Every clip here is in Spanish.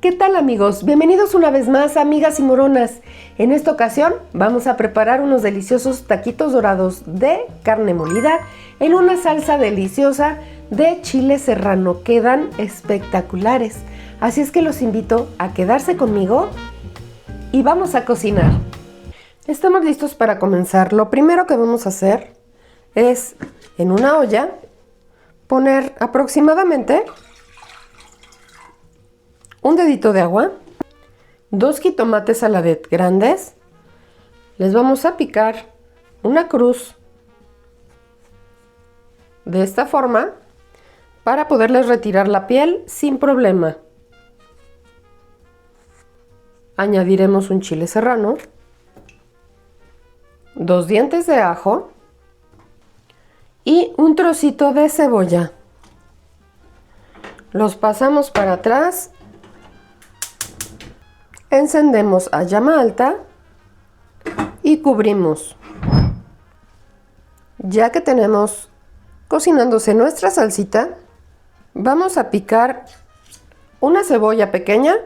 ¿Qué tal, amigos? Bienvenidos una vez más, amigas y moronas. En esta ocasión vamos a preparar unos deliciosos taquitos dorados de carne molida en una salsa deliciosa de chile serrano. Quedan espectaculares. Así es que los invito a quedarse conmigo y vamos a cocinar. Estamos listos para comenzar. Lo primero que vamos a hacer es en una olla poner aproximadamente un dedito de agua, 2 jitomates saladet grandes, les vamos a picar una cruz de esta forma para poderles retirar la piel sin problema. Añadiremos un chile serrano, 2 dientes de ajo y un trocito de cebolla. Los pasamos para atrás. Encendemos a llama alta y cubrimos. Ya que tenemos cocinándose nuestra salsita, vamos a picar una cebolla pequeña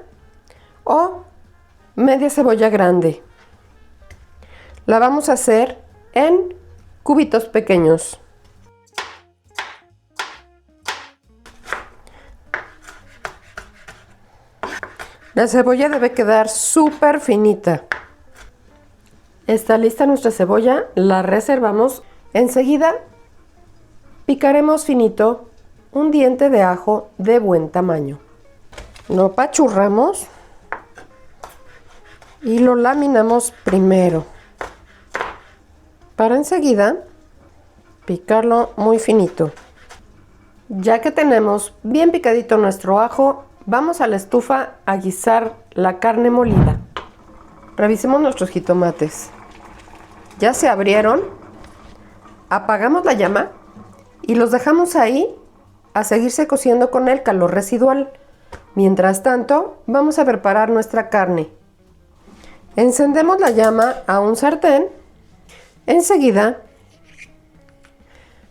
o media cebolla grande. La vamos a hacer en cubitos pequeños. La cebolla debe quedar súper finita. Está lista nuestra cebolla, la reservamos. Enseguida picaremos finito un diente de ajo de buen tamaño. Lo apachurramos y lo laminamos primero, para enseguida picarlo muy finito. Ya que tenemos bien picadito nuestro ajo, vamos a la estufa a guisar la carne molida. Revisemos nuestros jitomates. Ya se abrieron. Apagamos la llama y los dejamos ahí a seguirse cociendo con el calor residual. Mientras tanto, vamos a preparar nuestra carne. Encendemos la llama a un sartén. Enseguida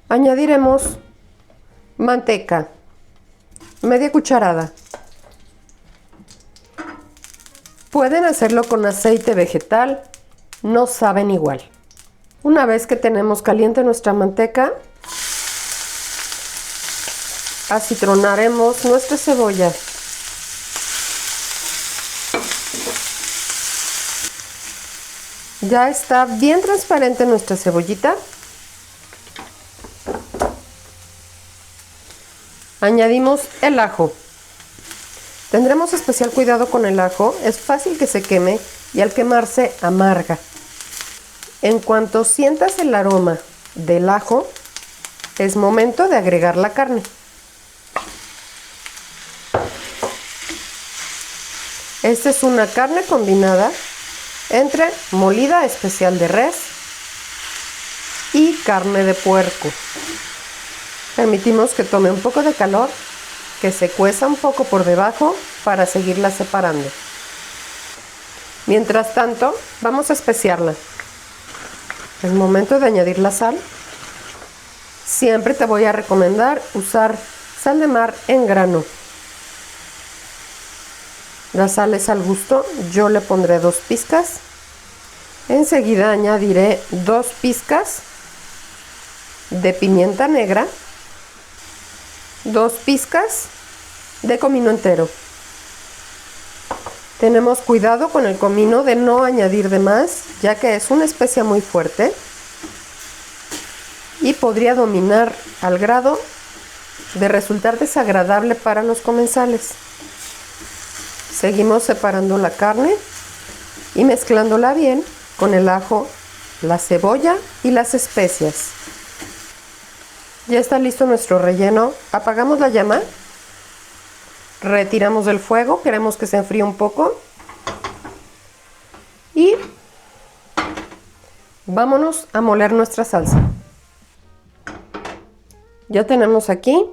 añadiremos manteca, media cucharada. Pueden hacerlo con aceite vegetal, no saben igual. Una vez que tenemos caliente nuestra manteca, acitronaremos nuestra cebolla. Ya está bien transparente nuestra cebollita. Añadimos el ajo. Tendremos especial cuidado con el ajo, es fácil que se queme y al quemarse amarga. En cuanto sientas el aroma del ajo, es momento de agregar la carne. Esta es una carne combinada entre molida especial de res y carne de puerco. Permitimos que tome un poco de calor, que se cueza un poco por debajo para seguirla separando. Mientras tanto, vamos a especiarla. Es momento de añadir la sal. Siempre te voy a recomendar usar sal de mar en grano. La sal es al gusto, yo le pondré 2 pizcas. Enseguida añadiré 2 pizcas de pimienta negra, 2 pizcas de comino entero. Tenemos cuidado con el comino de no añadir de más, ya que es una especia muy fuerte y podría dominar al grado de resultar desagradable para los comensales. Seguimos separando la carne y mezclándola bien con el ajo, la cebolla y las especias. Ya está listo nuestro relleno. Apagamos la llama. Retiramos del fuego. Queremos que se enfríe un poco. Y vámonos a moler nuestra salsa. Ya tenemos aquí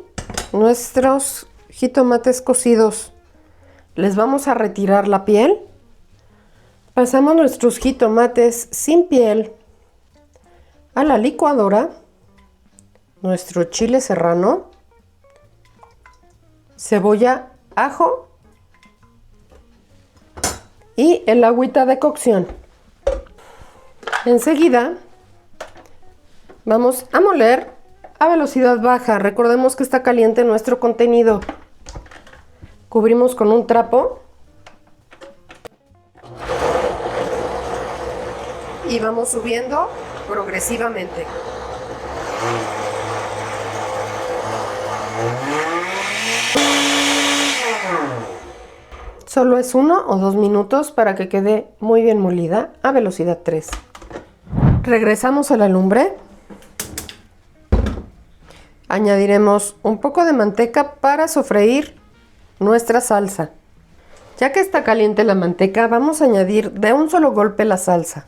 nuestros jitomates cocidos. Les vamos a retirar la piel. Pasamos nuestros jitomates sin piel a la licuadora. Nuestro chile serrano, cebolla, ajo y el agüita de cocción. Enseguida vamos a moler a velocidad baja. Recordemos que está caliente nuestro contenido. Cubrimos con un trapo y vamos subiendo progresivamente. Solo es 1 o 2 minutos para que quede muy bien molida a velocidad 3. Regresamos a la lumbre. Añadiremos un poco de manteca para sofreír nuestra salsa. Ya que está caliente la manteca, vamos a añadir de un solo golpe la salsa.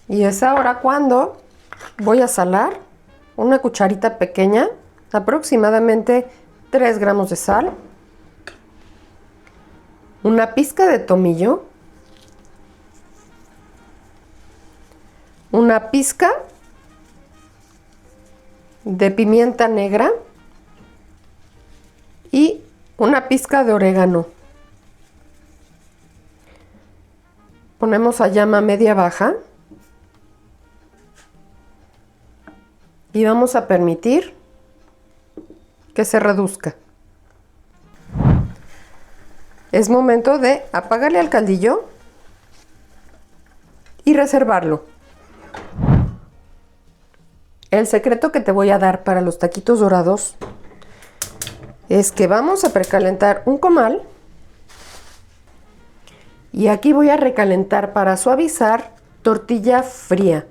Y es ahora cuando voy a salar una cucharita pequeña, aproximadamente 3 gramos de sal, una pizca de tomillo, una pizca de pimienta negra y una pizca de orégano. Ponemos a llama media baja y vamos a permitir que se reduzca. Es momento de apagarle al caldillo y reservarlo. El secreto que te voy a dar para los taquitos dorados es que vamos a precalentar un comal y aquí voy a recalentar para suavizar tortilla fría.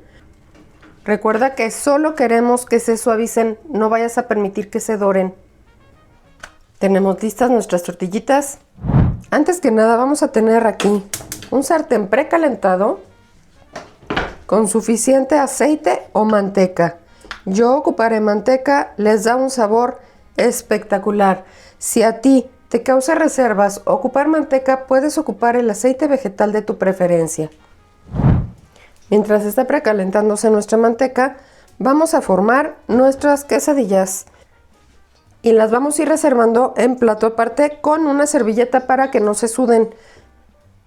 Recuerda que solo queremos que se suavicen, no vayas a permitir que se doren. Tenemos listas nuestras tortillitas. Antes que nada vamos a tener aquí un sartén precalentado con suficiente aceite o manteca. Yo ocuparé manteca, les da un sabor espectacular. Si a ti te causa reservas ocupar manteca, puedes ocupar el aceite vegetal de tu preferencia. Mientras está precalentándose nuestra manteca, vamos a formar nuestras quesadillas y las vamos a ir reservando en plato aparte con una servilleta para que no se suden.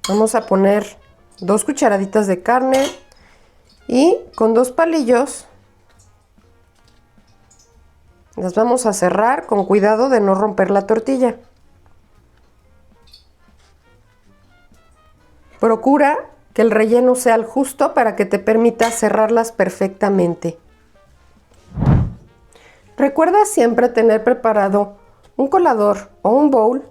Vamos a poner 2 cucharaditas de carne y con 2 palillos las vamos a cerrar con cuidado de no romper la tortilla. Procura que el relleno sea el justo para que te permita cerrarlas perfectamente. Recuerda siempre tener preparado un colador o un bowl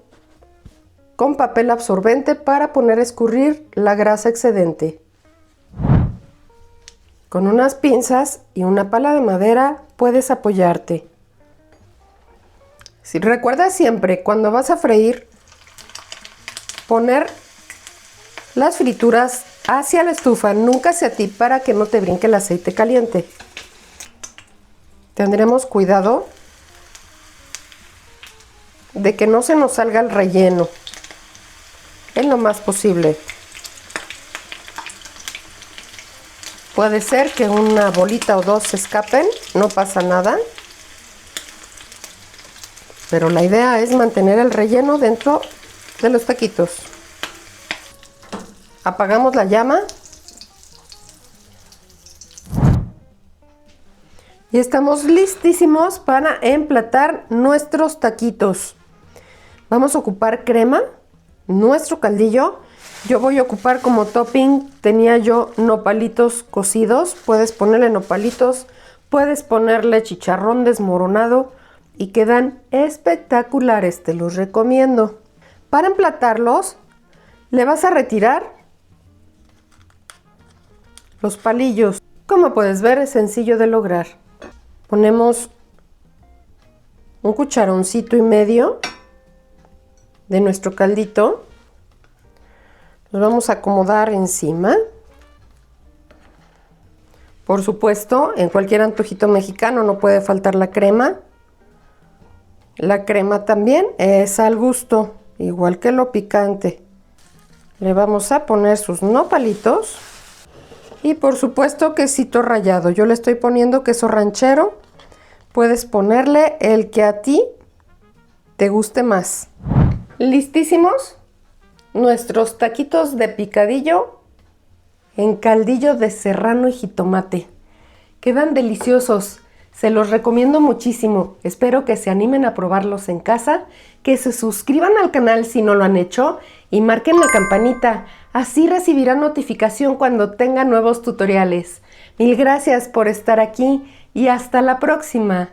con papel absorbente para poner a escurrir la grasa excedente. Con unas pinzas y una pala de madera puedes apoyarte. Recuerda siempre cuando vas a freír poner las frituras hacia la estufa, nunca hacia ti para que no te brinque el aceite caliente. Tendremos cuidado de que no se nos salga el relleno en lo más posible. Puede ser que una bolita o 2 se escapen, no pasa nada. Pero la idea es mantener el relleno dentro de los taquitos. Apagamos la llama y estamos listísimos para emplatar nuestros taquitos. Vamos a ocupar crema, nuestro caldillo. Yo voy a ocupar como topping, tenía yo nopalitos cocidos. Puedes ponerle nopalitos, puedes ponerle chicharrón desmoronado y quedan espectaculares, te los recomiendo. Para emplatarlos, le vas a retirar los palillos. Como puedes ver, es sencillo de lograr. Ponemos un cucharoncito y medio de nuestro caldito. Los vamos a acomodar encima. Por supuesto, en cualquier antojito mexicano no puede faltar la crema. La crema también es al gusto, igual que lo picante. Le vamos a poner sus nopalitos. Y por supuesto quesito rallado. Yo le estoy poniendo queso ranchero. Puedes ponerle el que a ti te guste más. ¿Listísimos? Nuestros taquitos de picadillo en caldillo de serrano y jitomate. Quedan deliciosos. Se los recomiendo muchísimo. Espero que se animen a probarlos en casa, que se suscriban al canal si no lo han hecho y marquen la campanita. Así recibirán notificación cuando tenga nuevos tutoriales. Mil gracias por estar aquí y hasta la próxima.